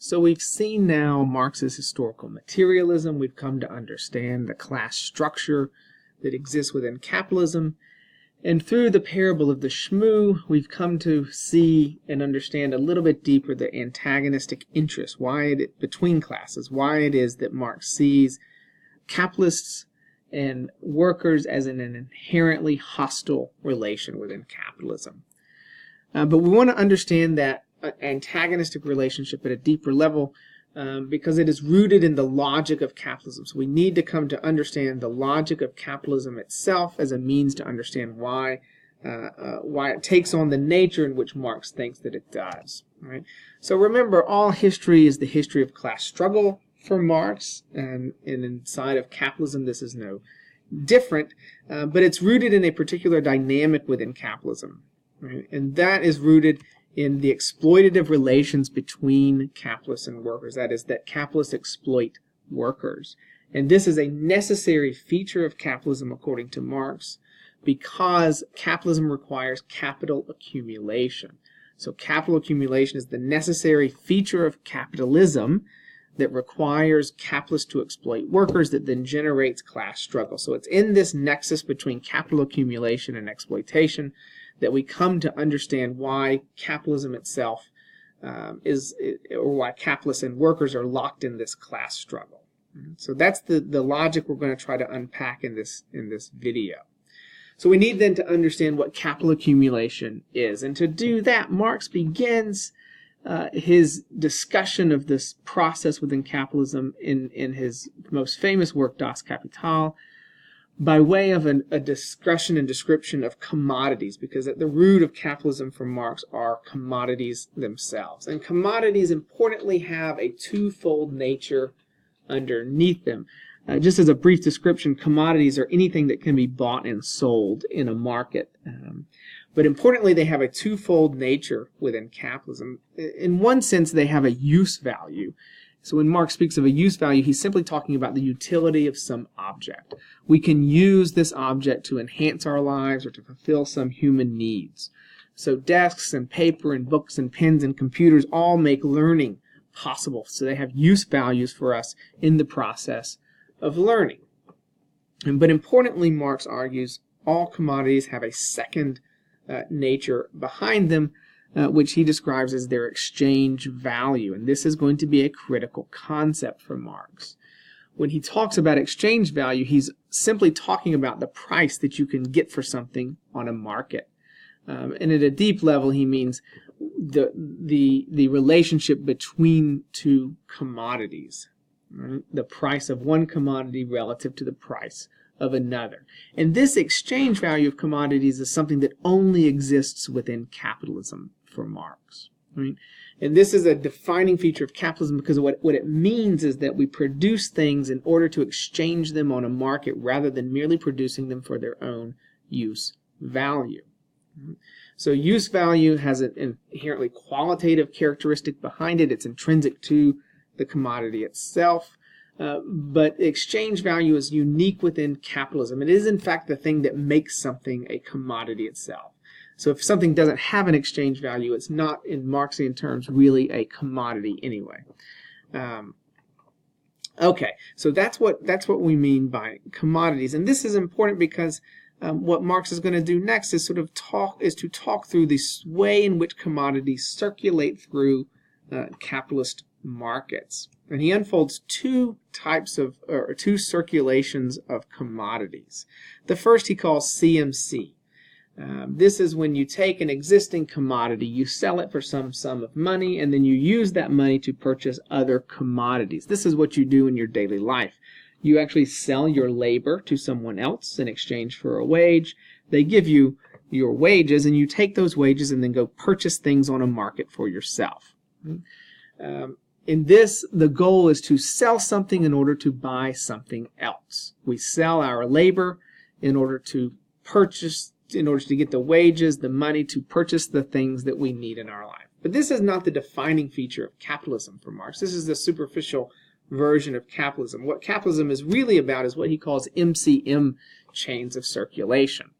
So we've seen now Marx's historical materialism. We've come to understand the class structure that exists within capitalism. And through the parable of the shmoo, we've come to see and understand a little bit deeper the antagonistic interest, between classes, why it is that Marx sees capitalists and workers as an inherently hostile relation within capitalism. But we want to understand that antagonistic relationship at a deeper level because it is rooted in the logic of capitalism. So we need to come to understand the logic of capitalism itself as a means to understand why it takes on the nature in which Marx thinks that it does. Right? So remember, all history is the history of class struggle for Marx, and inside of capitalism this is no different, but it's rooted in a particular dynamic within capitalism. Right? And that is rooted in the exploitative relations between capitalists and workers. That is, that capitalists exploit workers. And this is a necessary feature of capitalism according to Marx because capitalism requires capital accumulation. So capital accumulation is the necessary feature of capitalism that requires capitalists to exploit workers that then generates class struggle. So it's in this nexus between capital accumulation and exploitation that we come to understand why capitalism itself or why capitalists and workers are locked in this class struggle. So that's the logic we're going to try to unpack in this video. So we need then to understand what capital accumulation is. And to do that, Marx begins his discussion of this process within capitalism in his most famous work, Das Kapital, by way of a discussion and description of commodities, because at the root of capitalism for Marx are commodities themselves. And commodities, importantly, have a twofold nature underneath them. Just as a brief description, commodities are anything that can be bought and sold in a market. But importantly, they have a twofold nature within capitalism. In one sense, they have a use value. So when Marx speaks of a use value, he's simply talking about the utility of some object. We can use this object to enhance our lives or to fulfill some human needs. So desks and paper and books and pens and computers all make learning possible. So they have use values for us in the process of learning. But importantly, Marx argues all commodities have a second nature behind them, which he describes as their exchange value. And this is going to be a critical concept for Marx. When he talks about exchange value, he's simply talking about the price that you can get for something on a market. And at a deep level, he means the relationship between two commodities. Right? The price of one commodity relative to the price of another. And this exchange value of commodities is something that only exists within capitalism for Marx. Right? And this is a defining feature of capitalism because what it means is that we produce things in order to exchange them on a market rather than merely producing them for their own use value. So use value has an inherently qualitative characteristic behind it. It's intrinsic to the commodity itself. But exchange value is unique within capitalism. It is, in fact, the thing that makes something a commodity itself. So if something doesn't have an exchange value, it's not, in Marxian terms, really a commodity anyway. Okay, so that's what we mean by commodities. And this is important because what Marx is going to do next is to talk through the way in which commodities circulate through capitalist markets. And he unfolds two circulations of commodities. The first he calls CMC. This is when you take an existing commodity, you sell it for some sum of money, and then you use that money to purchase other commodities. This is what you do in your daily life. You actually sell your labor to someone else in exchange for a wage. They give you your wages, and you take those wages and then go purchase things on a market for yourself. In this, the goal is to sell something in order to buy something else. We sell our labor in order to get the wages, the money to purchase the things that we need in our life. But this is not the defining feature of capitalism for Marx. This is the superficial version of capitalism. What capitalism is really about is what he calls MCM chains of circulation.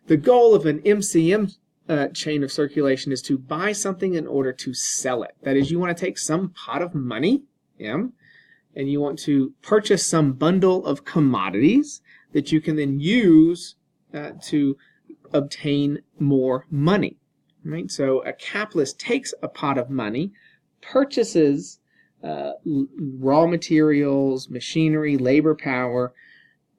The goal of an MCM chain of circulation is to buy something in order to sell it. That is, you want to take some pot of money, M, and you want to purchase some bundle of commodities that you can then use to obtain more money. Right? So a capitalist takes a pot of money, purchases raw materials, machinery, labor power,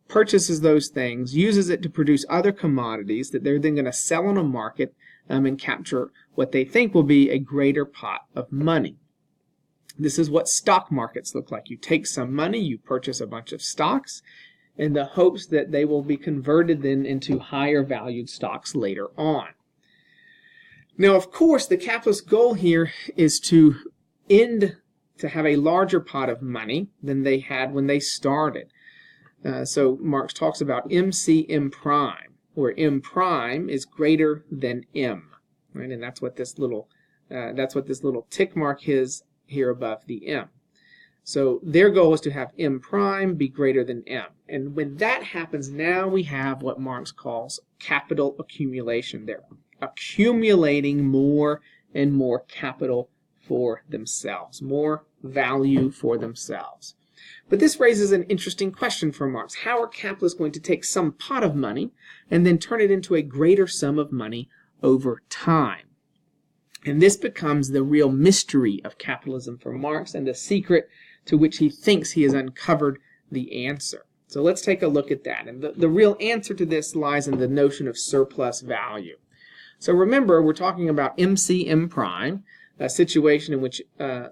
purchases those things, uses it to produce other commodities that they're then going to sell on a market and capture what they think will be a greater pot of money. This is what stock markets look like. You take some money, you purchase a bunch of stocks in the hopes that they will be converted then into higher valued stocks later on. Now, of course, the capitalist goal here is to have a larger pot of money than they had when they started. So Marx talks about MC M prime, where M prime is greater than M, right? And that's what this little tick mark is here above the M. So their goal is to have M prime be greater than M. And when that happens, now we have what Marx calls capital accumulation. They're accumulating more and more capital for themselves, more value for themselves. But this raises an interesting question for Marx. How are capitalists going to take some pot of money and then turn it into a greater sum of money over time? And this becomes the real mystery of capitalism for Marx and the secret to which he thinks he has uncovered the answer. So let's take a look at that. And the real answer to this lies in the notion of surplus value. So remember, we're talking about MC M prime, a situation in which a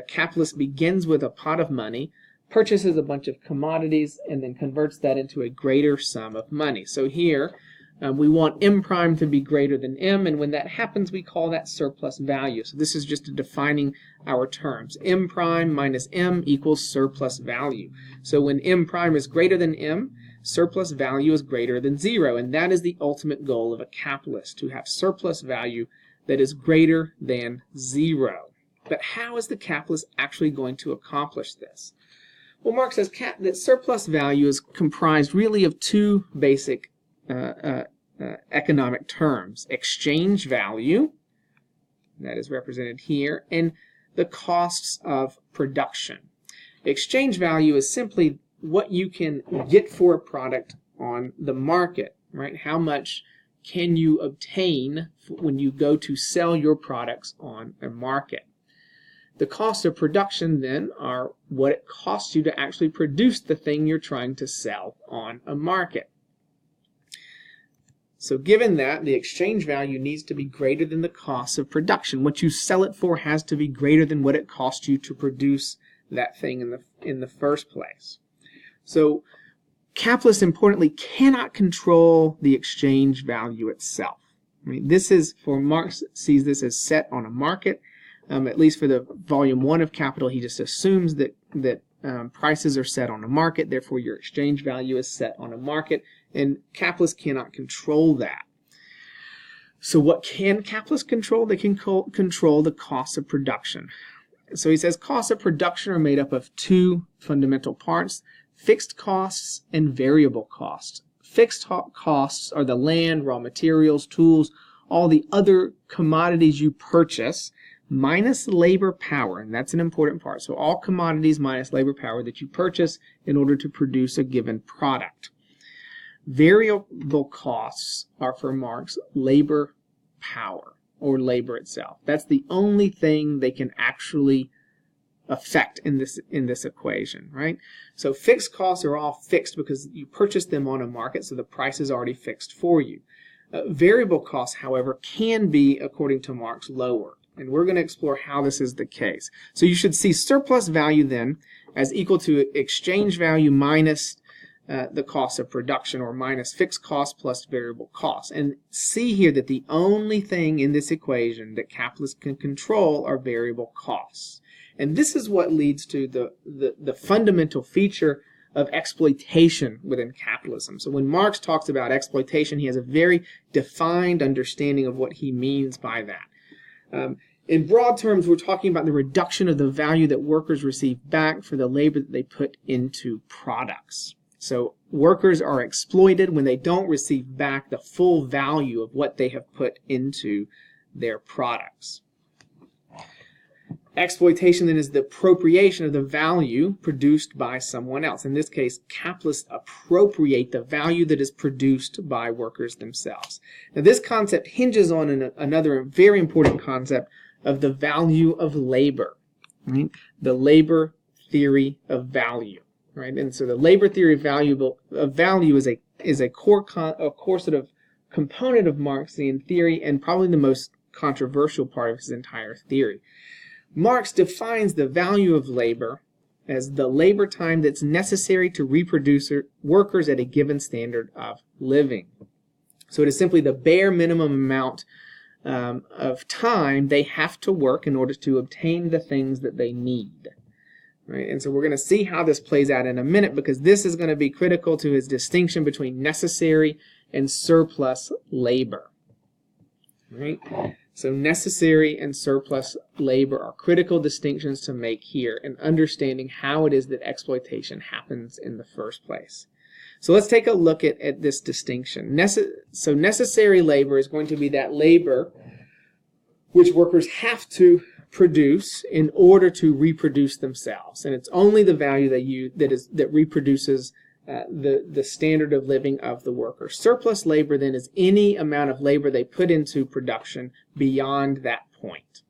capitalist begins with a pot of money, purchases a bunch of commodities, and then converts that into a greater sum of money. So here, we want M prime to be greater than M, and when that happens, we call that surplus value. So this is just defining our terms. M prime minus M equals surplus value. So when M prime is greater than M, surplus value is greater than 0, and that is the ultimate goal of a capitalist, to have surplus value that is greater than 0. But how is the capitalist actually going to accomplish this? Well, Marx says that surplus value is comprised really of two basic economic terms: exchange value, that is represented here, and the costs of production. Exchange value is simply what you can get for a product on the market, right? How much can you obtain when you go to sell your products on a market? The cost of production then are what it costs you to actually produce the thing you're trying to sell on a market. So given that, the exchange value needs to be greater than the cost of production. What you sell it for has to be greater than what it cost you to produce that thing in the first place. So capitalists, importantly, cannot control the exchange value itself. I mean, this is, for Marx, sees this as set on a market. At least for the volume 1 of Capital, he just assumes that prices are set on a market, therefore your exchange value is set on a market, and capitalists cannot control that. So what can capitalists control? They can control the cost of production. So he says costs of production are made up of two fundamental parts: fixed costs and variable costs. Fixed costs are the land, raw materials, tools, all the other commodities you purchase, minus labor power, and that's an important part. So all commodities minus labor power that you purchase in order to produce a given product. Variable costs are, for Marx, labor power, or labor itself. That's the only thing they can actually affect in this equation, right? So fixed costs are all fixed because you purchase them on a market, so the price is already fixed for you. Variable costs, however, can be, according to Marx, lower. And we're going to explore how this is the case. So you should see surplus value then as equal to exchange value minus the cost of production, or minus fixed costs plus variable costs. And see here that the only thing in this equation that capitalists can control are variable costs. And this is what leads to the fundamental feature of exploitation within capitalism. So when Marx talks about exploitation, he has a very defined understanding of what he means by that. In broad terms, we're talking about the reduction of the value that workers receive back for the labor that they put into products. So workers are exploited when they don't receive back the full value of what they have put into their products. Exploitation then is the appropriation of the value produced by someone else. In this case, capitalists appropriate the value that is produced by workers themselves. Now, this concept hinges on another very important concept of the value of labor, right? The labor theory of value, right? And so the labor theory of value is a core sort of component of Marxian theory, and probably the most controversial part of his entire theory. Marx defines the value of labor as the labor time that's necessary to reproduce workers at a given standard of living. So it is simply the bare minimum amount of time they have to work in order to obtain the things that they need. Right? And so we're going to see how this plays out in a minute, because this is going to be critical to his distinction between necessary and surplus labor. Right? So necessary and surplus labor are critical distinctions to make here in understanding how it is that exploitation happens in the first place. So let's take a look at this distinction. So necessary labor is going to be that labor which workers have to produce in order to reproduce themselves, and it's only the value that reproduces the standard of living of the worker. Surplus labor then is any amount of labor they put into production beyond that point.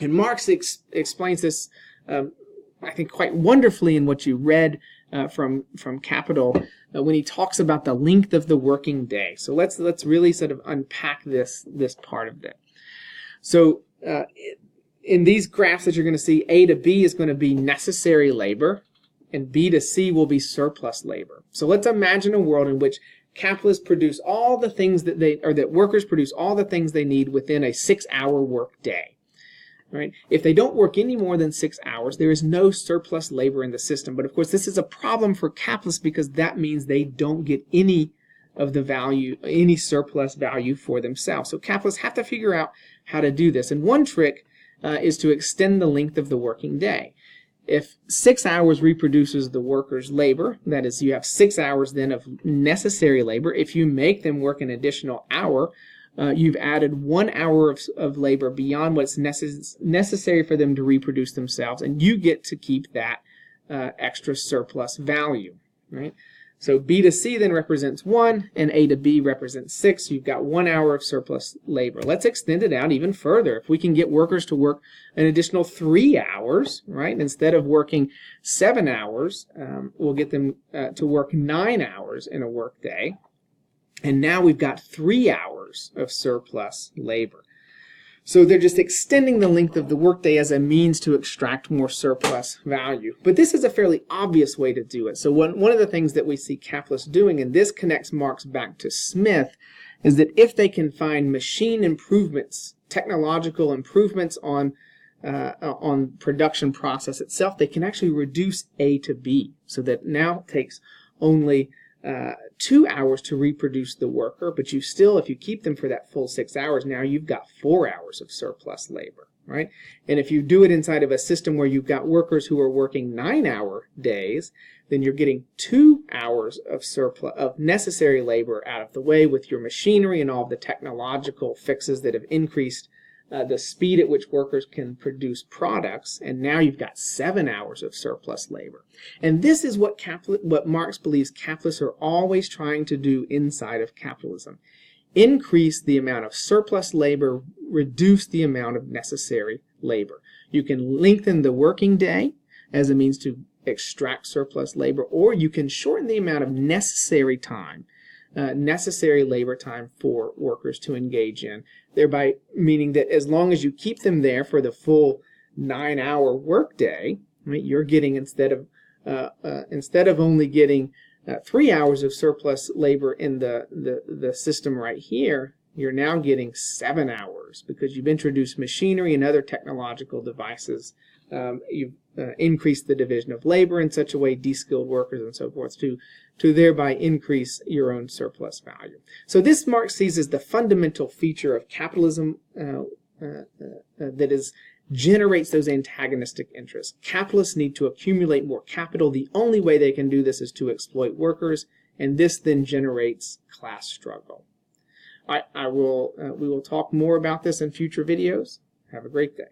And Marx explains this, I think, quite wonderfully in what you read from Capital when he talks about the length of the working day. So let's really sort of unpack this part of it. So in these graphs that you're going to see, A to B is going to be necessary labor, and B to C will be surplus labor. So let's imagine a world in which capitalists produce all the things that workers produce all the things they need within a 6-hour work day. Right? If they don't work any more than 6 hours, there is no surplus labor in the system. But of course, this is a problem for capitalists, because that means they don't get any of the value, any surplus value for themselves. So capitalists have to figure out how to do this. And one trick is to extend the length of the working day. If 6 hours reproduces the worker's labor, that is, you have 6 hours then of necessary labor. If you make them work an additional hour, you've added 1 hour of labor beyond what's necessary for them to reproduce themselves, and you get to keep that extra surplus value, right? So B to C then represents 1, and A to B represents 6. So you've got 1 hour of surplus labor. Let's extend it out even further. If we can get workers to work an additional 3 hours, right? Instead of working 7 hours, we'll get them to work 9 hours in a work day. And now we've got 3 hours of surplus labor. So they're just extending the length of the workday as a means to extract more surplus value. But this is a fairly obvious way to do it. So one of the things that we see capitalists doing, and this connects Marx back to Smith, is that if they can find machine improvements, technological improvements on production process itself, they can actually reduce A to B. So that now it takes only 2 hours to reproduce the worker, but you still, if you keep them for that full 6 hours, now you've got 4 hours of surplus labor, right? And if you do it inside of a system where you've got workers who are working 9-hour days, then you're getting 2 hours of surplus of necessary labor out of the way with your machinery and all the technological fixes that have increased the speed at which workers can produce products, and now you've got 7 hours of surplus labor. And this is what Marx believes capitalists are always trying to do inside of capitalism. Increase the amount of surplus labor, reduce the amount of necessary labor. You can lengthen the working day as a means to extract surplus labor, or you can shorten the amount of necessary time, necessary labor time for workers to engage in, thereby meaning that as long as you keep them there for the full 9-hour workday, right, you're getting instead of only getting 3 hours of surplus labor in the system right here, you're now getting 7 hours because you've introduced machinery and other technological devices. You've increased the division of labor in such a way, de-skilled workers and so forth, to thereby increase your own surplus value. So this Marx sees as the fundamental feature of capitalism that is generates those antagonistic interests. Capitalists need to accumulate more capital. The only way they can do this is to exploit workers, and this then generates class struggle. We will talk more about this in future videos. Have a great day.